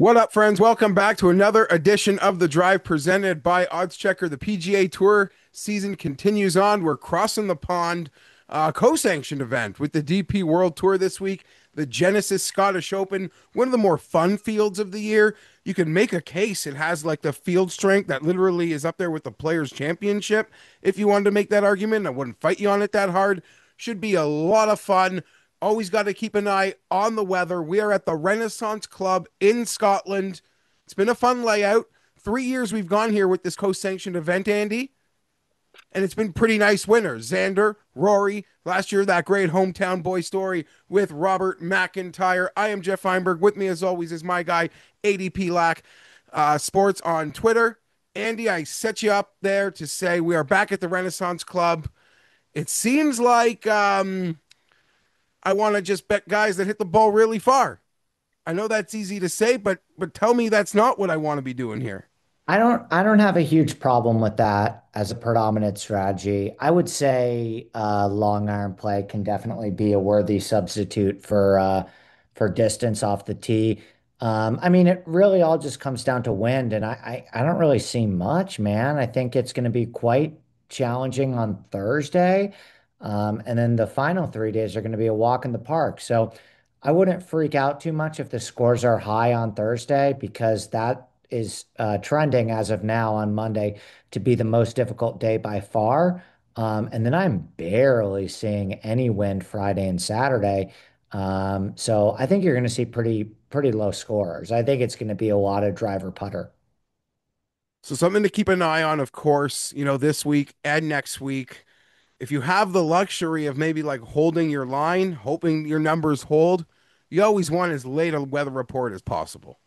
What up, friends? Welcome back to another edition of The Drive presented by Odds Checker. The PGA Tour season continues on. We're crossing the pond, co-sanctioned event with the DP World Tour this week, the Genesis Scottish Open, one of the more fun fields of the year. You can make a case it has like the field strength that literally is up there with the Players Championship. If you wanted to make that argument, I wouldn't fight you on it that hard. Should be a lot of fun. Always got to keep an eye on the weather. We are at the Renaissance Club in Scotland. It's been a fun layout. 3 years we've gone here with this co-sanctioned event, Andy, and it's been pretty nice winners. Xander, Rory, last year that great hometown boy story with Robert McIntyre. I am Geoff Fienberg. With me, as always, is my guy, ADP Lack Sports on Twitter. Andy, I set you up there to say we are back at the Renaissance Club. It seems like I want to just bet guys that hit the ball really far. I know that's easy to say, but tell me that's not what I want to be doing here. I don't have a huge problem with that as a predominant strategy. I would say long iron play can definitely be a worthy substitute for distance off the tee. I mean, it really all just comes down to wind, and I don't really see much, man. I think it's going to be quite challenging on Thursday. And then the final 3 days are going to be a walk in the park. So I wouldn't freak out too much if the scores are high on Thursday because that is trending as of now on Monday to be the most difficult day by far. And then I'm barely seeing any wind Friday and Saturday. So I think you're going to see pretty low scores. I think it's going to be a lot of driver putter. So something to keep an eye on, of course, this week and next week. If you have the luxury of maybe like holding your line, hoping your numbers hold, you always want as late a weather report as possible.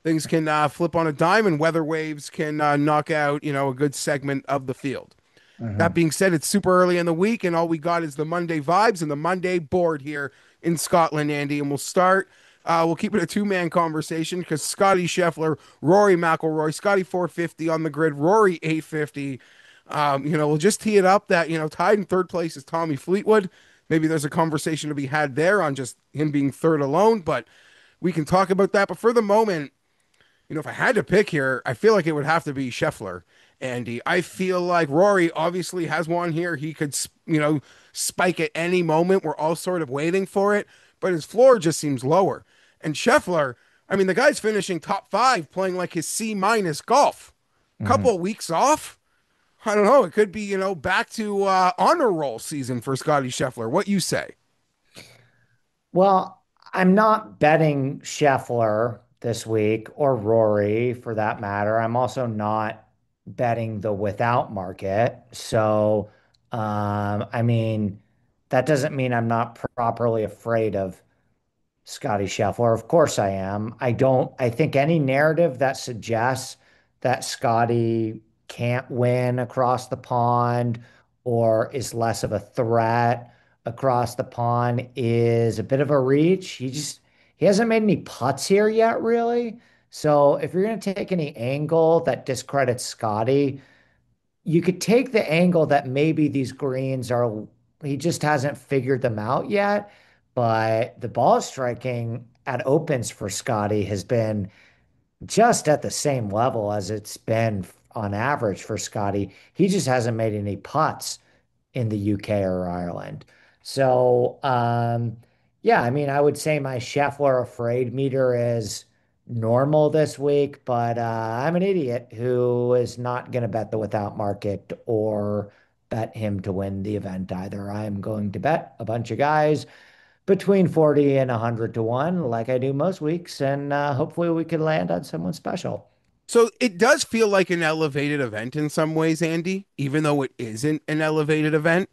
Things can flip on a dime and weather waves can knock out, a good segment of the field. That Mhm. being said, it's super early in the week, and all we got is the Monday vibes and the Monday board here in Scotland, Andy. And we'll start. We'll keep it a two-man conversation because Scotty Scheffler, Rory McIlroy, Scotty 450 on the grid, Rory 850. We'll just tee it up that tied in third place is Tommy Fleetwood. Maybe there's a conversation to be had there on just him being third alone, but we can talk about that. But for the moment, if I had to pick here, I feel like it would have to be Scheffler. Andy, I feel like Rory obviously has one here. He could, spike at any moment. We're all sort of waiting for it, but his floor just seems lower. And Scheffler, I mean, the guy's finishing top five, playing like his C minus golf. Mhm. Couple of weeks off. I don't know. It could be, back to honor roll season for Scotty Scheffler. What you say? Well, I'm not betting Scheffler this week or Rory for that matter. I'm also not betting the without market. So, I mean, that doesn't mean I'm not properly afraid of Scotty Scheffler. Of course I am. I think any narrative that suggests that Scotty can't win across the pond or is less of a threat across the pond is a bit of a reach. He hasn't made any putts here yet, really. So if you're going to take any angle that discredits Scotty, you could take the angle that maybe these greens are, he just hasn't figured them out yet. But the ball striking at opens for Scotty has been just at the same level as it's been on average for Scotty. He just hasn't made any putts in the UK or Ireland. So, yeah, I mean, I would say my Scheffler afraid meter is normal this week, but I'm an idiot who is not going to bet the without market or bet him to win the event either. I'm going to bet a bunch of guys between 40 and 100 to 1, like I do most weeks, and hopefully we can land on someone special. So it does feel like an elevated event in some ways, Andy, even though it isn't an elevated event.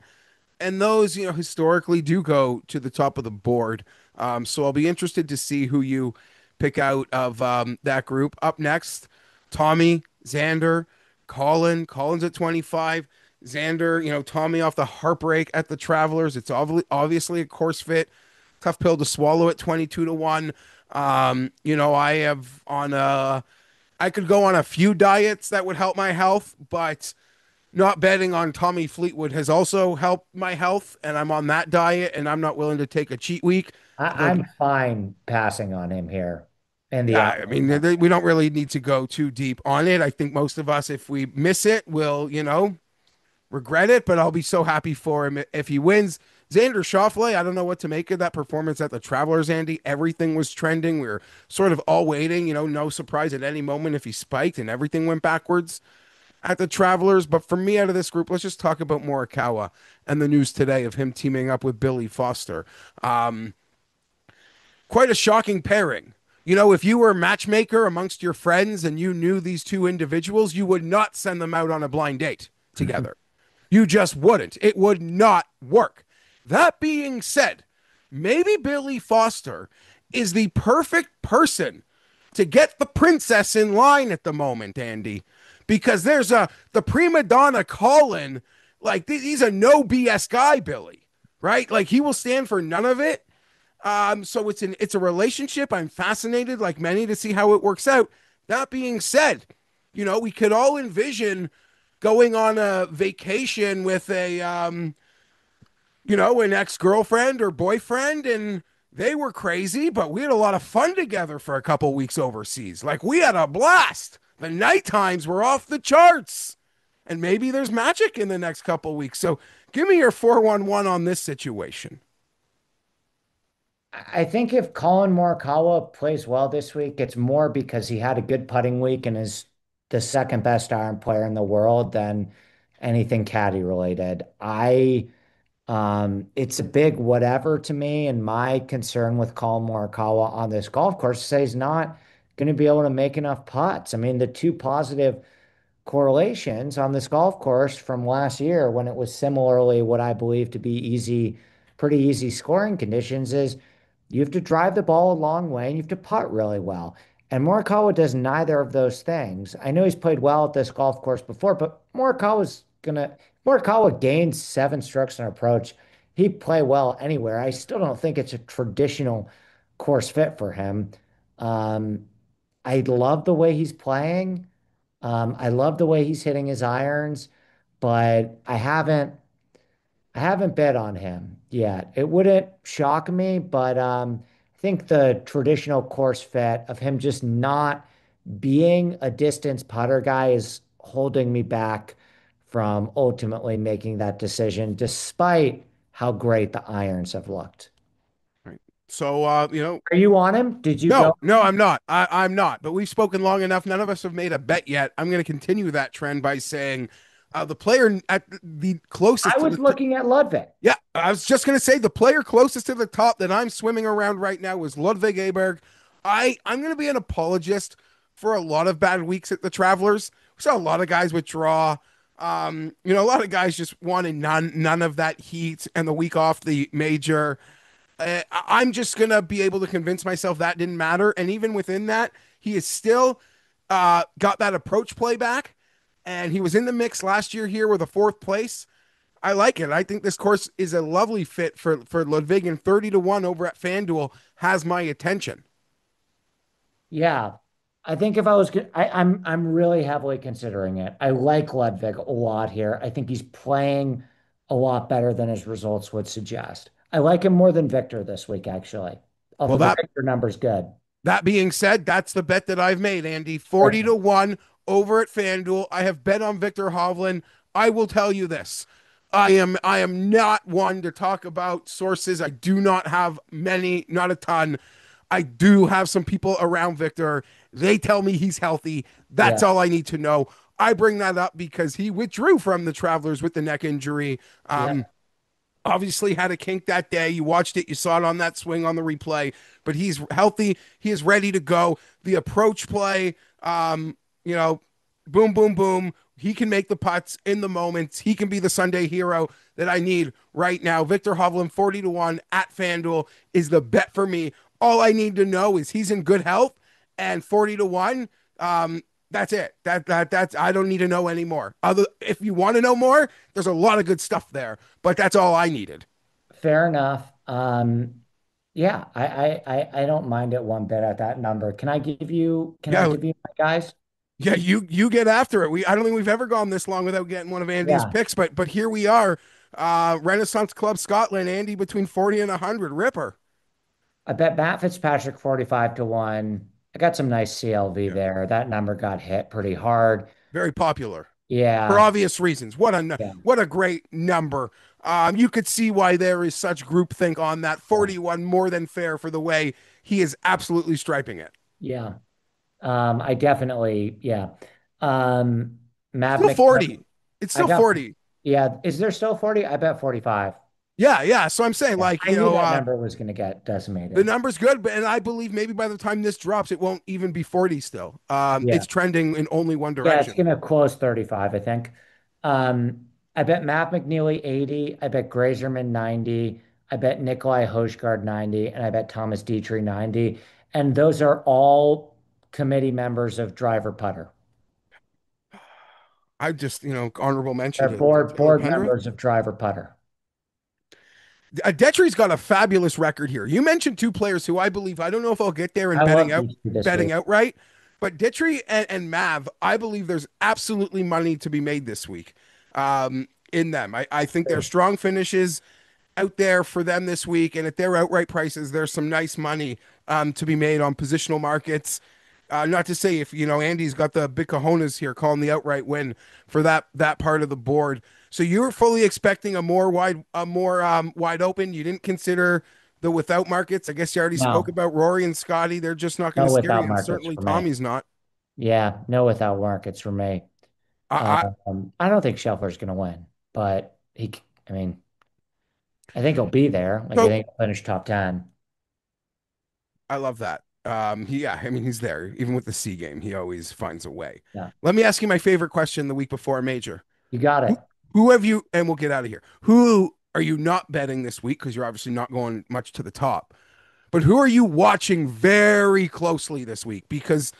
And those, historically do go to the top of the board. So I'll be interested to see who you pick out of that group. Up next, Tommy, Xander, Colin. Colin's at 25. Xander, Tommy off the heartbreak at the Travelers. It's obviously a course fit. Tough pill to swallow at 22 to 1. I have I could go on a few diets that would help my health, but not betting on Tommy Fleetwood has also helped my health, and I'm on that diet, and I'm not willing to take a cheat week. I'm fine passing on him here in the Yeah, I outright mean, market. we don't really need to go too deep on it. I think most of us, if we miss it, will, regret it, but I'll be so happy for him if he wins. Xander Schauffele, I don't know what to make of that performance at the Travelers, Andy. Everything was trending. We were sort of all waiting, no surprise at any moment if he spiked and everything went backwards at the Travelers. But for me, out of this group, let's just talk about Morikawa and the news today of him teaming up with Billy Foster. Um, Quite a shocking pairing. If you were a matchmaker amongst your friends and you knew these two individuals, you would not send them out on a blind date together. You just wouldn't. It would not work. That being said, maybe Billy Foster is the perfect person to get the princess in line at the moment, Andy, because there's the prima donna Colin. Like he's a no BS guy, Billy, right? Like he will stand for none of it. So it's a relationship. I'm fascinated, like many, to see how it works out. That being said, we could all envision going on a vacation with an ex-girlfriend or boyfriend, and they were crazy, but we had a lot of fun together for a couple weeks overseas. Like we had a blast. The night times were off the charts. And maybe there's magic in the next couple weeks. So give me your 411 on this situation. I think if Colin Morikawa plays well this week, it's more because he had a good putting week and is the second best iron player in the world than anything caddy related. It's a big whatever to me, and my concern with Colin Morikawa on this golf course is he's not going to be able to make enough putts. I mean, the two positive correlations on this golf course from last year when it was similarly what I believe to be pretty easy scoring conditions is you have to drive the ball a long way and you have to putt really well. And Morikawa does neither of those things. I know he's played well at this golf course before, but Morikawa gained 7 strokes in approach. He'd play well anywhere. I still don't think it's a traditional course fit for him. Um, I love the way he's playing. I love the way he's hitting his irons, but I haven't bet on him yet. It wouldn't shock me, but I think the traditional course fit of him just not being a distance putter guy is holding me back from ultimately making that decision, despite how great the irons have looked. Right. So, Are you on him? Did you go? no, no, I'm not. I'm not. But we've spoken long enough. None of us have made a bet yet. I'm going to continue that trend by saying the player at the I closest to was the looking at Ludwig. yeah, I was just going to say the player closest to the top that I'm swimming around right now is Ludwig Aberg. I'm going to be an apologist for a lot of bad weeks at the Travelers. We saw a lot of guys withdraw. A lot of guys just wanted none of that heat and the week off the major. I'm just gonna be able to convince myself that didn't matter, and even within that, he is still got that approach play back, and he was in the mix last year here with a fourth place. I like it. I think this course is a lovely fit for Ludwig, and 30-1 over at FanDuel has my attention. Yeah. I think if I was, I'm really heavily considering it. I like Ludwig a lot here. I think he's playing a lot better than his results would suggest. I like him more than Victor this week, actually. Well, Although the Victor number's good. that being said, that's the bet that I've made, Andy. 40 Okay. to 1 over at FanDuel. I have bet on Victor Hovland. I will tell you this. I am not one to talk about sources. I do not have many, not a ton. I do have some people around Victor. They tell me he's healthy. That's Yeah. all I need to know. I bring that up because he withdrew from the Travelers with the neck injury. Yeah. Obviously had a kink that day. You watched it, you saw it on that swing on the replay, but he's healthy. He is ready to go. The approach play, you know, boom, boom, boom. He can make the putts in the moments. He can be the Sunday hero that I need right now. Victor Hovland, 40 to 1 at FanDuel is the bet for me. All I need to know is he's in good health and 40 to 1. That's it. That's I don't need to know anymore. Other if you want to know more, there's a lot of good stuff there, but that's all I needed. Fair enough. Yeah, I don't mind it one bit at that number. Can I Yeah, give you my guys? yeah, you get after it. I don't think we've ever gone this long without getting one of Andy's Yeah. picks, but here we are. Renaissance Club Scotland, Andy between 40 and 100. Ripper. I bet Matt Fitzpatrick 45 to 1. I got some nice CLV Yeah, there. That number got hit pretty hard. very popular for Yeah. obvious reasons. Yeah. What a great number. You could see why there is such groupthink on that Yeah. 41, more than fair for the way he is absolutely striping it. Yeah. I definitely, yeah. Um, Mav Still McNeil, 40. It's I still got, 40. yeah. Is there still 40? I bet 45. Yeah, yeah. So I'm saying, Yeah. like, I knew that number was going to get the decimated. number's good, but and I believe maybe by the time this drops, it won't even be 40 still. Yeah. It's trending in only one Yeah, it's direction. going to close 35, I think. I bet Matt McNeely 80. I bet Grazerman 90. I bet Nikolai Hoshgard 90. And I bet Thomas Dietrich 90. And those are all committee members of driver putter. I just, honorable mention They're to Taylor board Penrith. members of driver putter. Detri's got a fabulous record here. You mentioned two players who I believe, I don't know if I'll get there in I love these two this betting week. outright, but Detri and Mav, I believe there's absolutely money to be made this week in them. I think they're strong finishes out there for them this week, and at their outright prices, there's some nice money to be made on positional markets. Not to say if Andy's got the big cojones here calling the outright win for that part of the board. So you were fully expecting a more wide open. You didn't consider the without markets. I guess you already spoke No, about Rory and Scotty. They're just not going no to scare without you, and markets certainly for me. Tommy's not. Yeah, no without markets for me. I I don't think Scheffler's going to win, but I mean, I think he'll be there. Like, I so think he'll finish top 10. I love that. Yeah, I mean he's there even with the C game. He always finds a way. Yeah, Let me ask you my favorite question the week before a major. you got Who, it. who have you, and we'll get out of here. Who are you not betting this week? Because you're obviously not going much to the top. But who are you watching very closely this week? Because,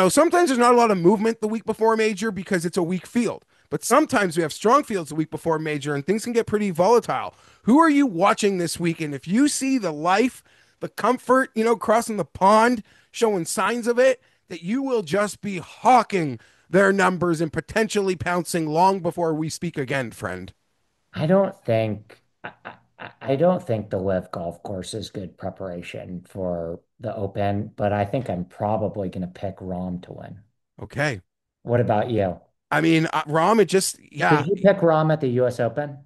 sometimes there's not a lot of movement the week before a major because it's a weak field. But sometimes we have strong fields the week before a major and things can get pretty volatile. Who are you watching this week? And if you see the life, the comfort, crossing the pond, showing signs of it, that you will just be hawking their numbers and potentially pouncing long before we speak again, friend. I don't think the Live golf course is good preparation for the Open, but I think I'm probably going to pick Rom to win. Okay. What about you? I mean, Rom, it just, Did yeah, you pick Rom at the US Open?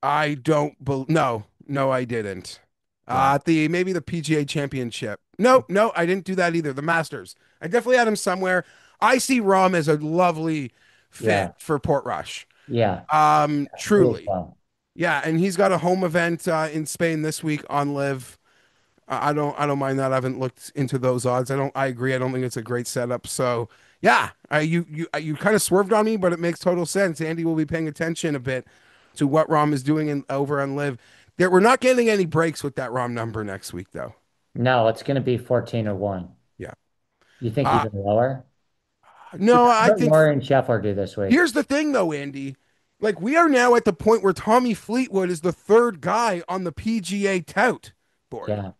I don't bel no, no, I didn't. Yeah. Maybe the PGA Championship. No, no, I didn't do that either. The Masters. I definitely had him somewhere. I see Rom as a lovely fit Yeah. for Portrush. Yeah. Really Truly. fun. Yeah, and he's got a home event in Spain this week on Live. I don't mind that. I haven't looked into those odds. I agree. I don't think it's a great setup. So yeah, you kind of swerved on me, but it makes total sense. Andy will be paying attention a bit to what Rom is doing over on Live. We're not getting any breaks with that Rom number next week though. No, it's going to be 14 or 1. Yeah. You think Uh even lower? no, I What did think Rory and Scheffler do this week? here's the thing though, Andy. Like we are now at the point where Tommy Fleetwood is the third guy on the PGA tout board. Yeah.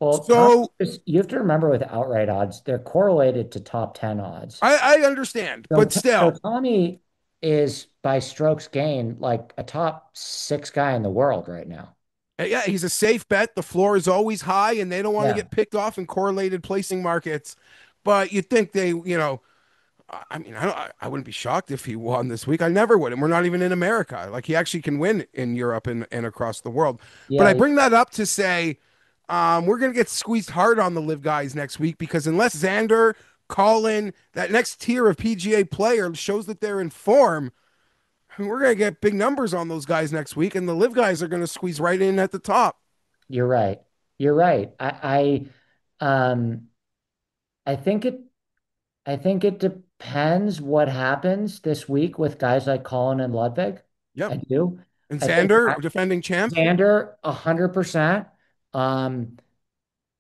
Well, Tom, So you have to remember with outright odds, they're correlated to top 10 odds. I understand, but So still, Tommy is by strokes gained like a top 6 guy in the world right now. yeah, he's a safe bet. The floor is always high, and they don't want to Yeah. get picked off in correlated placing markets. But you'd think I mean, I wouldn't be shocked if he won this week. I never would, and we're not even in America. Like he actually can win in Europe and across the world. But I Yeah, bring that up to say, we're gonna get squeezed hard on the live guys next week because unless Xander, Colin, that next tier of PGA player shows that they're in form, we're gonna get big numbers on those guys next week, and the live guys are gonna squeeze right in at the top. you're right. You're right. Um I think it I think it depends what happens this week with guys like Colin and Ludwig. Yep. I do. And I think Xander, defending champ. Xander 100%. Um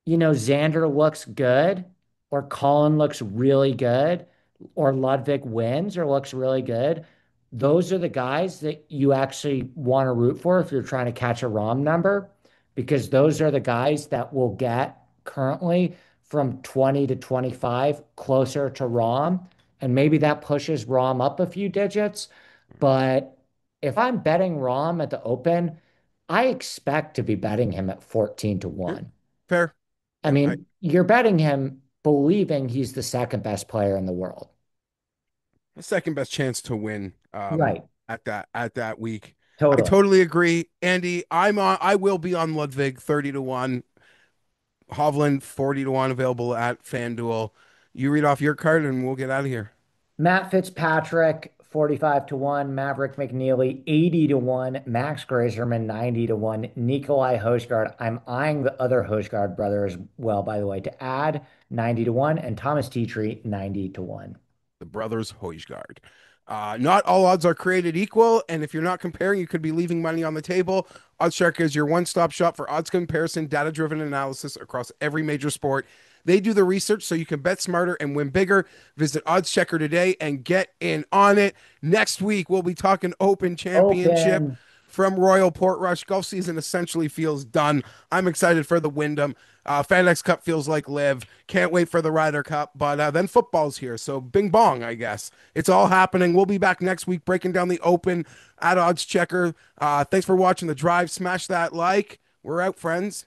Xander looks good, or Colin looks really good, or Ludwig wins or looks really good, those are the guys that you actually want to root for if you're trying to catch a ROM number, because those are the guys that will get currently from 20 to 25 closer to ROM. And maybe that pushes ROM up a few digits. But if I'm betting ROM at the Open, I expect to be betting him at 14 to Yeah, 1. fair. I Yeah, mean, you're betting him. believing he's the second best player in the world. The second best chance to win Right. at that week. I Totally. totally agree. Andy, I will be on Ludwig 30 to 1. Hovland 40 to 1 available at FanDuel. You read off your card and we'll get out of here. Matt Fitzpatrick, 45 to 1. Maverick McNeely, 80 to 1. Max Grazerman, 90 to 1. Nikolai Hosgaard. I'm eyeing the other Hosgaard brother as well, by the way, to add 90 to 1. And Thomas Tietrie, 90 to 1. The brothers Hoijgaard. Not all odds are created equal, and if you're not comparing, you could be leaving money on the table. OddsCheck is your one-stop shop for odds comparison, data-driven analysis across every major sport. They do the research so you can bet smarter and win bigger. Visit OddsChecker today and get in on it. Next week, we'll be talking Open Championship Open. from Royal Portrush. Golf season essentially feels done. I'm excited for the Wyndham. FedEx Cup feels like live. Can't wait for the Ryder Cup. But then football's here. So bing bong, I guess. It's all happening. We'll be back next week breaking down the Open at Odds Checker. Thanks for watching The Drive. Smash that like. We're out, friends.